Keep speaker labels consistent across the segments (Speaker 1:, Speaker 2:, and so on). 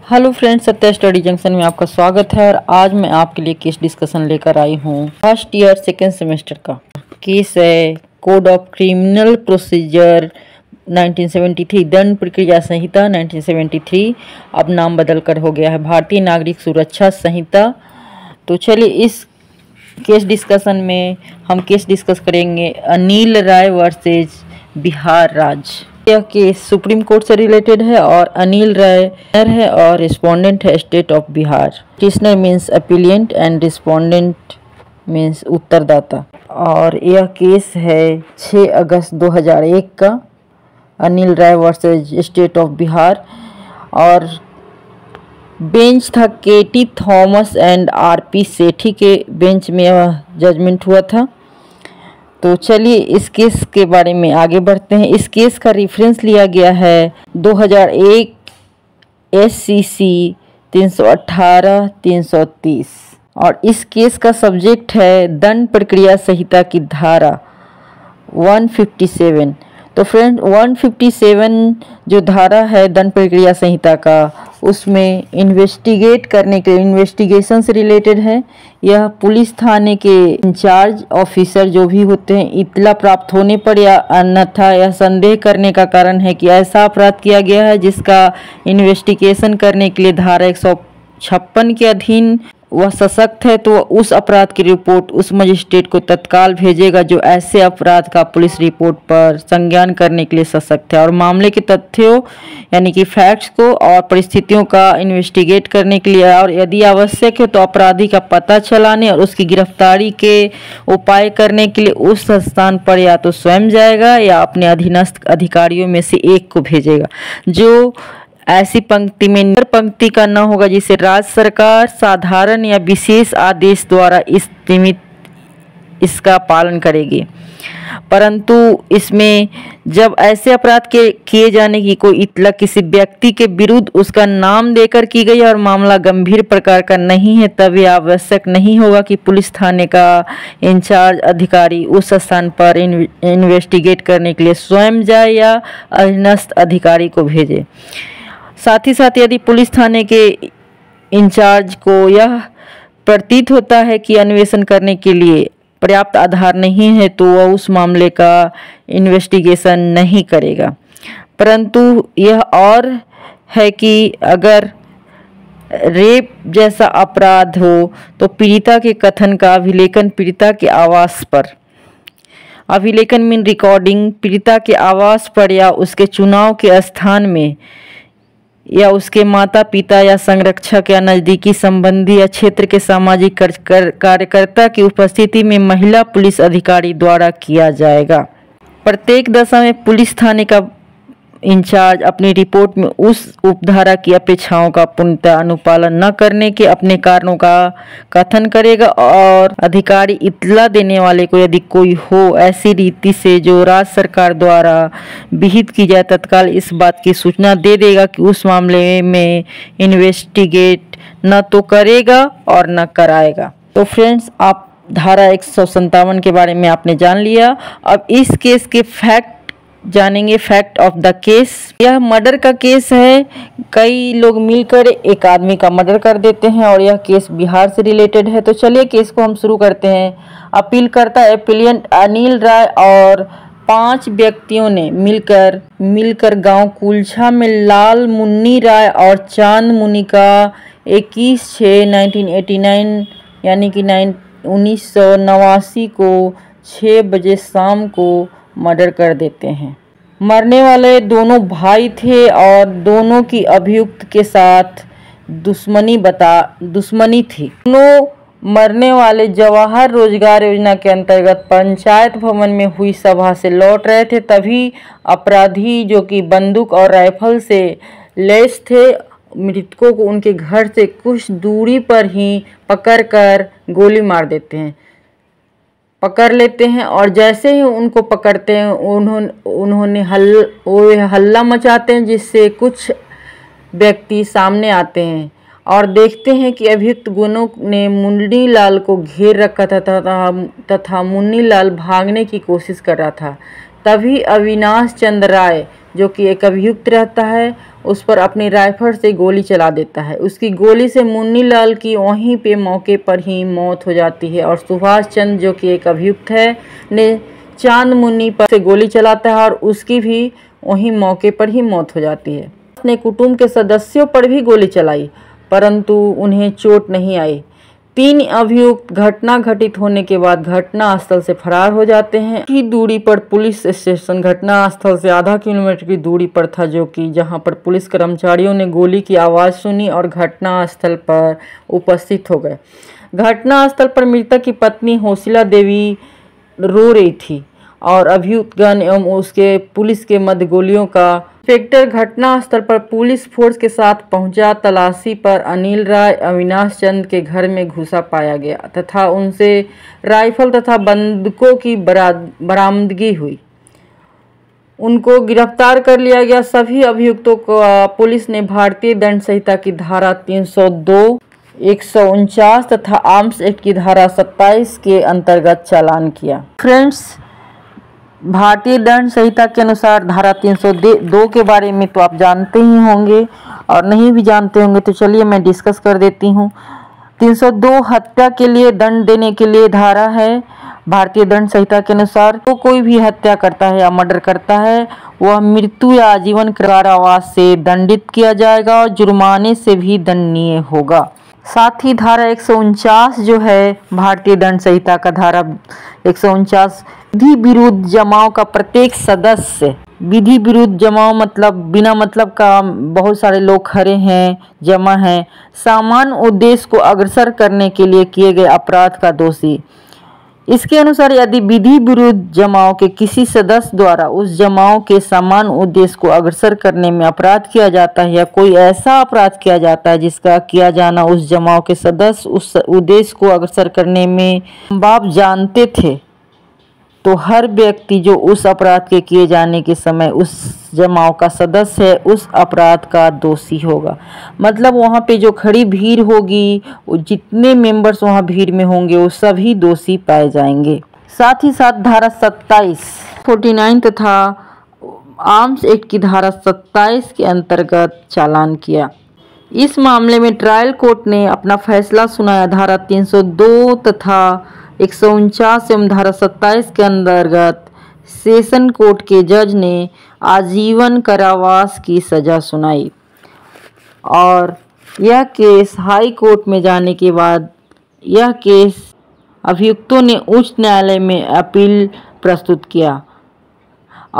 Speaker 1: Hello friends, Satya study junction में आपका स्वागत है। और आज मैं आपके लिए केस डिस्कशन लेकर आई हूँ। फर्स्ट ईयर सेकेंड सेमेस्टर का केस है कोड ऑफ क्रिमिनल प्रोसीजर 1973, दंड प्रक्रिया संहिता 1973। अब नाम बदल कर हो गया है भारतीय नागरिक सुरक्षा संहिता। तो चलिए इस केस डिस्कशन में हम केस डिस्कस करेंगे अनिल राय वर्सेज बिहार राज्य। यह केस सुप्रीम कोर्ट से रिलेटेड है और अनिल राय है और रिस्पोंडेंट है state of Bihar. Petitioner means appellant and respondent means उत्तरदाता। और यह केस है 6 अगस्त 2001 का, Anil Rai versus state of Bihar. और बेंच था K T Thomas and R P Sethi के बेंच में यह जजमेंट हुआ था। तो चलिए इस केस के बारे में आगे बढ़ते हैं। इस केस का रेफरेंस लिया गया है 2001 SCC 318-330 और इस केस का सब्जेक्ट है दंड प्रक्रिया संहिता की धारा 157। तो फ्रेंड 157 जो धारा है दंड प्रक्रिया संहिता का, उसमें इन्वेस्टिगेट करने के इन्वेस्टिगेशन से रिलेटेड है। यह पुलिस थाने के इंचार्ज ऑफिसर जो भी होते हैं, इत्तला प्राप्त होने पर या अन्यथा यह संदेह करने का कारण है कि ऐसा अपराध किया गया है जिसका इन्वेस्टिगेशन करने के लिए धारा 156 के अधीन वह सशक्त है, तो उस अपराध की रिपोर्ट उस मजिस्ट्रेट को तत्काल भेजेगा जो ऐसे अपराध का पुलिस रिपोर्ट पर संज्ञान करने के लिए सशक्त है और मामले के तथ्यों यानी कि फैक्ट्स को और परिस्थितियों का इन्वेस्टिगेट करने के लिए और यदि आवश्यक है तो अपराधी का पता चलाने और उसकी गिरफ्तारी के उपाय करने के लिए उस स्थान पर या तो स्वयं जाएगा या अपने अधीनस्थ अधिकारियों में से एक को भेजेगा जो ऐसी पंक्ति में पंक्ति का न होगा जिसे राज्य सरकार साधारण या विशेष आदेश द्वारा इसका पालन करेगी। परंतु इसमें जब ऐसे अपराध के किए जाने की कोई इत्तला किसी व्यक्ति के विरुद्ध उसका नाम देकर की गई और मामला गंभीर प्रकार का नहीं है, तब यह आवश्यक नहीं होगा कि पुलिस थाने का इंचार्ज अधिकारी उस स्थान पर इन्वेस्टिगेट करने के लिए स्वयं जाए या अधीनस्थ अधिकारी को भेजे। साथ ही साथ यदि पुलिस थाने के इंचार्ज को यह प्रतीत होता है कि अन्वेषण करने के लिए पर्याप्त आधार नहीं है तो वह उस मामले का इन्वेस्टिगेशन नहीं करेगा। परंतु यह और है कि अगर रेप जैसा अपराध हो तो पीड़िता के कथन का अभिलेखन पीड़िता के आवास पर, अभिलेखन मीन रिकॉर्डिंग, पीड़िता के आवास पर या उसके चुनाव के स्थान में या उसके माता पिता या संरक्षक या नज़दीकी संबंधी या क्षेत्र के सामाजिक कार्यकर्ता की उपस्थिति में महिला पुलिस अधिकारी द्वारा किया जाएगा। प्रत्येक दशा में पुलिस थाने का इंचार्ज अपनी रिपोर्ट में उस उपधारा की अपेक्षाओं का पूर्णतः अनुपालन न करने के अपने कारणों का कथन करेगा और अधिकारी इत्तला देने वाले को यदि कोई हो ऐसी रीति से जो राज्य सरकार द्वारा विहित की जाए तत्काल इस बात की सूचना दे देगा कि उस मामले में इन्वेस्टिगेट न तो करेगा और न कराएगा। तो फ्रेंड्स, आप धारा 157 के बारे में आपने जान लिया। अब इस केस के फैक्ट जानेंगे, फैक्ट ऑफ द केस। यह मर्डर का केस है। कई लोग मिलकर एक आदमी का मर्डर कर देते हैं और यह केस बिहार से रिलेटेड है। तो चलिए केस को हम शुरू करते हैं। अपील करता एप्लिएंट अनिल राय और 5 व्यक्तियों ने मिलकर गांव कुलछा में लाल मुन्नी राय और चांद मुनि का 21/6/1989 यानी कि 1989 को 6 बजे शाम को मर्डर कर देते हैं। मरने वाले दोनों भाई थे और दोनों की अभियुक्त के साथ दुश्मनी थी। दोनों मरने वाले जवाहर रोजगार योजना के अंतर्गत पंचायत भवन में हुई सभा से लौट रहे थे, तभी अपराधी जो कि बंदूक और राइफल से लैस थे मृतकों को उनके घर से कुछ दूरी पर ही पकड़कर गोली मार देते हैं, पकड़ लेते हैं। और जैसे ही उनको पकड़ते हैं उन्होंने हल्ला मचाते हैं, जिससे कुछ व्यक्ति सामने आते हैं और देखते हैं कि अभियुक्त गुनों ने मुन्नी लाल को घेर रखा था तथा मुन्नी लाल भागने की कोशिश कर रहा था। तभी अविनाश चंद्र राय जो कि एक अभियुक्त रहता है, उस पर अपनी राइफल से गोली चला देता है। उसकी गोली से मुन्नीलाल की वहीं पे मौके पर ही मौत हो जाती है और सुभाष चंद्र, जो कि एक अभियुक्त है, ने चांद मुन्नी पर से गोली चलाता है और उसकी भी वहीं मौके पर ही मौत हो जाती है। उसने कुटुंब के सदस्यों पर भी गोली चलाई, परंतु उन्हें चोट नहीं आई। 3 अभियुक्त घटना घटित होने के बाद घटना स्थल से फरार हो जाते हैं। की दूरी पर पुलिस स्टेशन घटना स्थल से आधा किलोमीटर की दूरी पर था, जो कि जहां पर पुलिस कर्मचारियों ने गोली की आवाज़ सुनी और घटना स्थल पर उपस्थित हो गए। घटना स्थल पर मृतक की पत्नी हौसिला देवी रो रही थी और अभियुक्तगण एवं उसके पुलिस के मध्य गोलियों का। इंस्पेक्टर घटनास्थल पर पुलिस फोर्स के साथ पहुंचा। तलाशी पर अनिल राय अविनाश चंद्र के घर में घुसा पाया गया तथा उनसे राइफल तथा बंदूकों की बरामदगी हुई। उनको गिरफ्तार कर लिया गया। सभी अभियुक्तों को पुलिस ने भारतीय दंड संहिता की धारा 302, 149 तथा आर्म्स एक्ट की धारा 27 के अंतर्गत चालान किया। फ्रेंड्स, भारतीय दंड संहिता के अनुसार धारा 302 के बारे में तो आप जानते ही होंगे और नहीं भी जानते होंगे तो चलिए मैं डिस्कस कर देती हूँ। 302 हत्या के लिए दंड देने के लिए धारा है। भारतीय दंड संहिता के अनुसार तो कोई भी हत्या करता है या मर्डर करता है वह मृत्यु या आजीवन कारावास से दंडित किया जाएगा और जुर्माने से भी दंडनीय होगा। साथ ही धारा 149 जो है भारतीय दंड संहिता का धारा 149 विधि विरुद्ध जमाव का प्रत्येक सदस्य, विधि विरुद्ध जमाव मतलब बिना मतलब का बहुत सारे लोग खड़े हैं, जमा हैं, सामान्य उद्देश्य को अग्रसर करने के लिए किए गए अपराध का दोषी। इसके अनुसार यदि विधि विरुद्ध जमाव के किसी सदस्य द्वारा उस जमाव के सामान्य उद्देश्य को अग्रसर करने में अपराध किया जाता है या कोई ऐसा अपराध किया जाता है जिसका किया जाना उस जमाव के सदस्य उस उद्देश्य को अग्रसर करने में बाप जानते थे, तो हर व्यक्ति जो उस अपराध के किए जाने के समय उस जमाव का सदस्य है उस अपराध का दोषी होगा। मतलब वहाँ पे जो खड़ी भीड़ होगी, जितने मेंबर्स वहाँ भीड़ में होंगे वो सभी दोषी पाए जाएंगे। साथ ही साथ धारा 27, 49 तथा आर्म्स एक्ट की धारा 27 के अंतर्गत चालान किया। इस मामले में ट्रायल कोर्ट ने अपना फैसला सुनाया। धारा 302 तथा 149 एवं धारा 27 के अंतर्गत सेशन कोर्ट के जज ने आजीवन कारावास की सजा सुनाई और यह केस हाई कोर्ट में जाने के बाद यह केस अभियुक्तों ने उच्च न्यायालय में अपील प्रस्तुत किया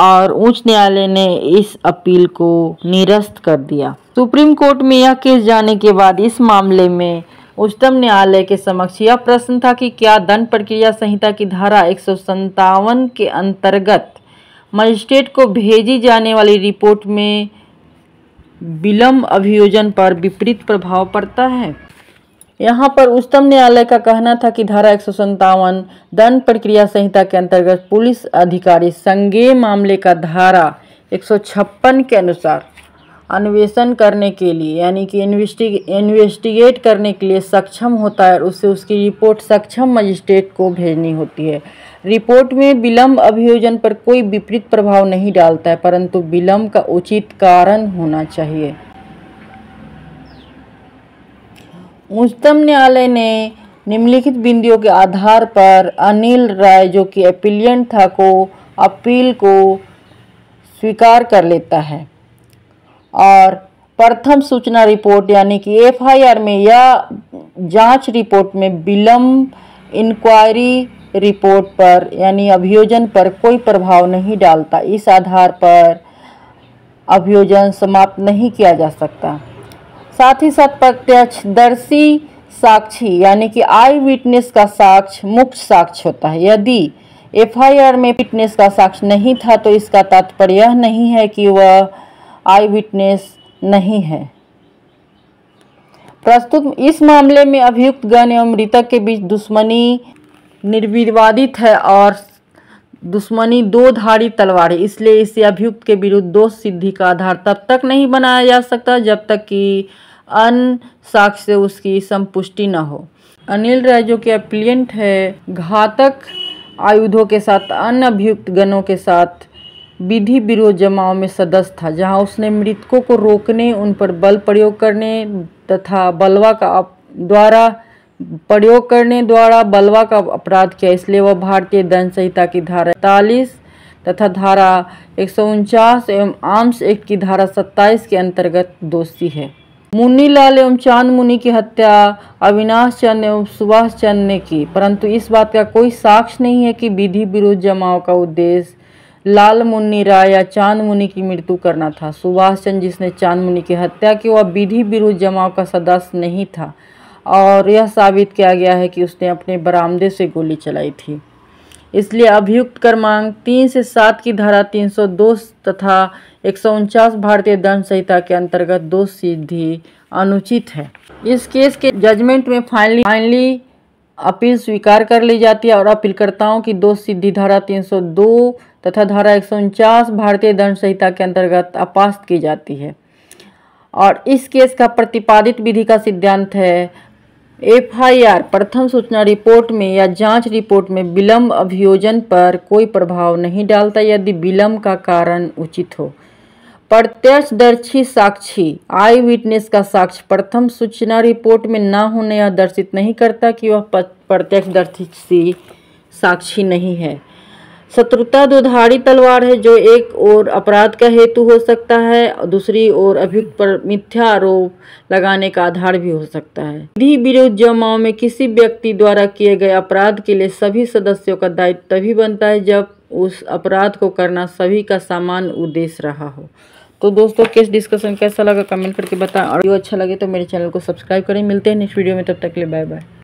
Speaker 1: और उच्च न्यायालय ने इस अपील को निरस्त कर दिया। सुप्रीम कोर्ट में यह केस जाने के बाद इस मामले में उच्चतम न्यायालय के समक्ष यह प्रश्न था कि क्या दंड प्रक्रिया संहिता की धारा 157 के अंतर्गत मजिस्ट्रेट को भेजी जाने वाली रिपोर्ट में विलंब अभियोजन पर विपरीत प्रभाव पड़ता है। यहाँ पर उच्चतम न्यायालय का कहना था कि धारा 157 दंड प्रक्रिया संहिता के अंतर्गत पुलिस अधिकारी संज्ञेय मामले का धारा 156 के अनुसार अन्वेषण करने के लिए यानी कि इन्वेस्टिगेट करने के लिए सक्षम होता है और उससे उसकी रिपोर्ट सक्षम मजिस्ट्रेट को भेजनी होती है। रिपोर्ट में विलंब अभियोजन पर कोई विपरीत प्रभाव नहीं डालता है, परंतु विलंब का उचित कारण होना चाहिए। उच्चतम न्यायालय ने निम्नलिखित बिंदुओं के आधार पर अनिल राय जो कि अपीलिएंट था को अपील को स्वीकार कर लेता है और प्रथम सूचना रिपोर्ट यानी कि एफआईआर में या जांच रिपोर्ट में विलंब इंक्वायरी रिपोर्ट पर यानी अभियोजन पर कोई प्रभाव नहीं डालता। इस आधार पर अभियोजन समाप्त नहीं किया जा सकता। साथ ही साथ प्रत्यक्षदर्शी साक्षी यानी कि आई विटनेस का साक्ष्य मुख्य साक्ष्य होता है। यदि एफआईआर में विटनेस का साक्ष्य नहीं था तो इसका तात्पर्य यह नहीं है कि वह आई विटनेस नहीं है। प्रस्तुत इस मामले में अभियुक्त गण एवं मृतक के बीच दुश्मनी निर्विवादित है और दुश्मनी दो धारी तलवार है, इसलिए इसे अभियुक्त के विरुद्ध दोष सिद्धि का आधार तब तक नहीं बनाया जा सकता जब तक कि अन्य साक्ष्य से उसकी संपुष्टि न हो। अनिल राय जो कि अपीलिएंट है घातक आयुधों के साथ अन्य अभियुक्त गणों के साथ विधि विरोध जमाव में सदस्य था, जहां उसने मृतकों को रोकने, उन पर बल प्रयोग करने तथा बलवा का अपराध किया। इसलिए वह भारतीय दंड संहिता की धारा 41 तथा धारा 149 एवं आर्म्स एक्ट की धारा 27 के अंतर्गत दोषी है। मुन्नीलाल एवं चांद मुनि की हत्या अविनाश चंद एवं सुभाष चंद ने की, परंतु इस बात का कोई साक्ष्य नहीं है कि विधि विरोध जमाव का उद्देश्य लाल मुन्नी राय या चांद मुनि की मृत्यु करना था। सुभाष चंद, जिसने चांद मुनि की हत्या की, वह विधि विरोध जमाव का सदस्य नहीं था और यह साबित किया गया है कि उसने अपने बरामदे से गोली चलाई थी। इसलिए अभियुक्त क्रमांक 3 से 7 की धारा 302 तथा 149 भारतीय दंड संहिता के अंतर्गत दोष सिद्धि अनुचित है। इस केस के जजमेंट में फाइनली अपील स्वीकार कर ली जाती है और अपीलकर्ताओं की दोष सिद्धि धारा 302 तथा धारा 149 भारतीय दंड संहिता के अंतर्गत अपास्त की जाती है। और इस केस का प्रतिपादित विधि का सिद्धांत है, FIR प्रथम सूचना रिपोर्ट में या जांच रिपोर्ट में विलंब अभियोजन पर कोई प्रभाव नहीं डालता यदि विलंब का कारण उचित हो। प्रत्यक्षदर्शी साक्षी आई विटनेस का साक्ष्य प्रथम सूचना रिपोर्ट में न होने यह दर्शित नहीं करता कि वह प्रत्यक्षदर्शी साक्षी नहीं है। शत्रुता दोधारी तलवार है, जो एक ओर अपराध का हेतु हो सकता है और दूसरी ओर अभियुक्त पर मिथ्या आरोप लगाने का आधार भी हो सकता है। विधि विरोध जमाव में किसी व्यक्ति द्वारा किए गए अपराध के लिए सभी सदस्यों का दायित्व तभी बनता है जब उस अपराध को करना सभी का समान उद्देश्य रहा हो। तो दोस्तों, केस डिस्कशन कैसा लगा कमेंट करके बताएं और वीडियो अच्छा लगे तो मेरे चैनल को सब्सक्राइब करें। मिलते हैं नेक्स्ट वीडियो में, तब तक के लिए बाय बाय।